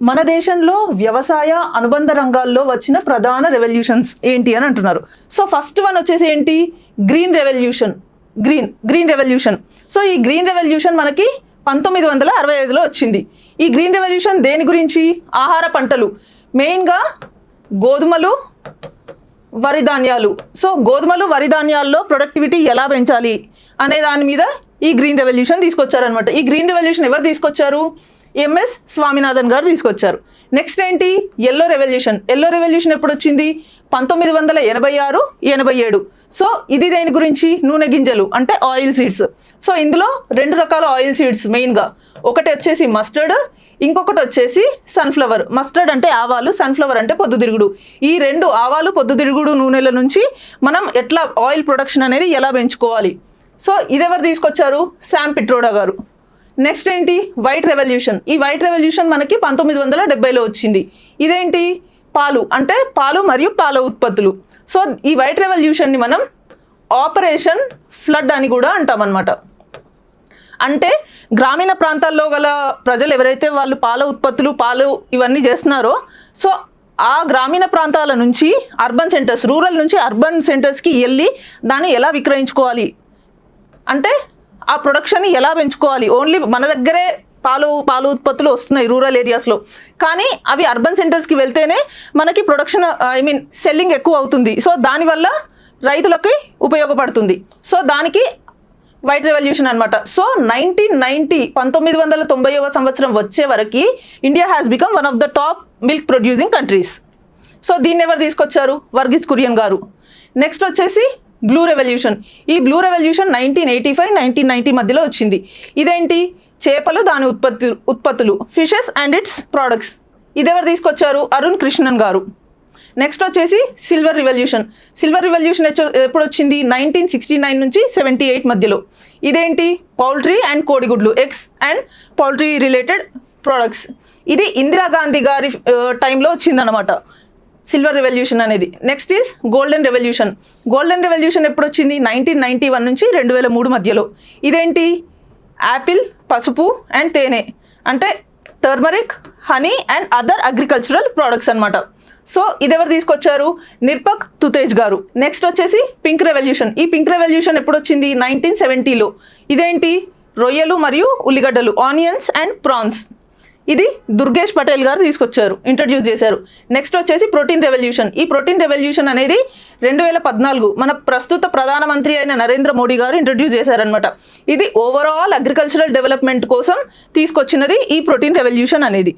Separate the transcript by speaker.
Speaker 1: మన దేశంలో వ్యవసాయ అనుబంధ రంగాల్లో వచ్చిన ప్రధాన రెవల్యూషన్స్ ఏంటి అని అంటున్నారు. సో ఫస్ట్ వన్ వచ్చేసి ఏంటి, green revolution. Green revolution. So ఈ గ్రీన్ రెవల్యూషన్ మనకి 1965లో వచ్చింది. ఈ గ్రీన్ రెవల్యూషన్ దేని గురించి? ఆహార పంటలు, మెయిన్గా గోధుమలు, వరి ధాన్యాలు. సో గోధుమలు, వరి ధాన్యాల్లో ప్రొడక్టివిటీ ఎలా పెంచాలి అనే దాని మీద ఈ గ్రీన్ రెవల్యూషన్ తీసుకొచ్చారనమాట. ఈ గ్రీన్ రెవల్యూషన్ ఎవరు తీసుకొచ్చారు? ఎంఎస్ స్వామినాథన్ గారు తీసుకొచ్చారు. నెక్స్ట్ ఏంటి, ఎల్లో రెవల్యూషన్. ఎల్లో రెవల్యూషన్ ఎప్పుడు వచ్చింది? 1986, 87. సో ఇది దేని గురించి? నూనె గింజలు అంటే ఆయిల్ సీడ్స్. సో ఇందులో 2 రకాల ఆయిల్ సీడ్స్ మెయిన్గా, ఒకటి వచ్చేసి మస్టర్డ్, ఇంకొకటి వచ్చేసి సన్ఫ్లవర్. మస్టర్డ్ అంటే ఆవాలు, సన్ఫ్లవర్ అంటే పొద్దుతిరుగుడు. ఈ 2 ఆవాలు, పొద్దుతిరుగుడు నూనెల నుంచి మనం ఎట్లా ఆయిల్ ప్రొడక్షన్ అనేది ఎలా పెంచుకోవాలి. సో ఇదెవరు తీసుకొచ్చారు? శామ్ పిట్రోడా గారు. నెక్స్ట్ ఏంటి, వైట్ రెవల్యూషన్. ఈ వైట్ రెవల్యూషన్ మనకి 1970లో వచ్చింది. ఇదేంటి? పాలు అంటే పాలు మరియు పాల ఉత్పత్తులు. సో ఈ వైట్ రెవల్యూషన్ని మనం ఆపరేషన్ ఫ్లడ్ అని కూడా అంటామన్నమాట. అంటే గ్రామీణ ప్రాంతాల్లో గల ప్రజలు ఎవరైతే వాళ్ళు పాల ఉత్పత్తులు, పాలు ఇవన్నీ చేస్తున్నారో, సో ఆ గ్రామీణ ప్రాంతాల నుంచి అర్బన్ సెంటర్స్, రూరల్ నుంచి అర్బన్ సెంటర్స్కి వెళ్ళి దాన్ని ఎలా విక్రయించుకోవాలి, అంటే ఆ ప్రొడక్షన్ని ఎలా పెంచుకోవాలి. ఓన్లీ మన దగ్గరే పాలు ఉత్పత్తులు వస్తున్నాయి రూరల్ ఏరియాస్లో, కానీ అవి అర్బన్ సెంటర్స్కి వెళ్తేనే మనకి ప్రొడక్షన్ సెల్లింగ్ ఎక్కువ అవుతుంది. సో దానివల్ల రైతులకి ఉపయోగపడుతుంది. సో దానికి వైట్ రెవల్యూషన్ అనమాట. సో 1990వ సంవత్సరం వచ్చే వరకు India has become one of the top milk producing countries. So దీన్ని ఎవరు తీసుకొచ్చారు? వర్గీస్ కురియన్ గారు. నెక్స్ట్ వచ్చేసి బ్లూ రెవల్యూషన్. ఈ బ్లూ రెవల్యూషన్ 1985, 1990 మధ్యలో వచ్చింది. ఇదేంటి? చేపలు, దాని ఉత్పత్తులు, ఫిషెస్ అండ్ ఇట్స్ ప్రోడక్ట్స్. ఇదెవరు తీసుకొచ్చారు? అరుణ్ కృష్ణన్ గారు. నెక్స్ట్ వచ్చేసి సిల్వర్ రివల్యూషన్. సిల్వర్ రివల్యూషన్ ఎప్పుడు వచ్చింది? 1969 నుంచి 78 మధ్యలో. ఇదేంటి? పౌల్ట్రీ అండ్ కోడిగుడ్లు, eggs and poultry related products. ఇది ఇందిరాగాంధీ గారి టైంలో వచ్చిందనమాట సిల్వర్ రెవల్యూషన్ అనేది. Next is golden revolution. Golden revolution ఎప్పుడు వచ్చింది? 1991 నుంచి 2003 మధ్యలో. ఇదేంటి? యాపిల్, పసుపు అండ్ తేనె అంటే turmeric, honey and other agricultural products అనమాట. సో ఇదెవరు తీసుకొచ్చారు? నిర్పక్ తుతేజ్ గారు. నెక్స్ట్ వచ్చేసి పింక్ రెవల్యూషన్. ఈ పింక్ రెవల్యూషన్ ఎప్పుడు వచ్చింది? 1970లో. ఇదేంటి? రొయ్యలు మరియు ఉల్లిగడ్డలు, ఆనియన్స్ అండ్ ప్రాన్స్. ఇది దుర్గేష్ పటేల్ గారు తీసుకొచ్చారు, ఇంట్రడ్యూస్ చేశారు. నెక్స్ట్ వచ్చేసి ప్రోటీన్ రెవల్యూషన్. ఈ ప్రోటీన్ రెవల్యూషన్ అనేది 2014 మన ప్రస్తుత ప్రధానమంత్రి అయిన నరేంద్ర మోడీ గారు ఇంట్రడ్యూస్ చేశారనమాట. ఇది ఓవరాల్ అగ్రికల్చరల్ డెవలప్మెంట్ కోసం తీసుకొచ్చినది ఈ ప్రోటీన్ రెవల్యూషన్ అనేది.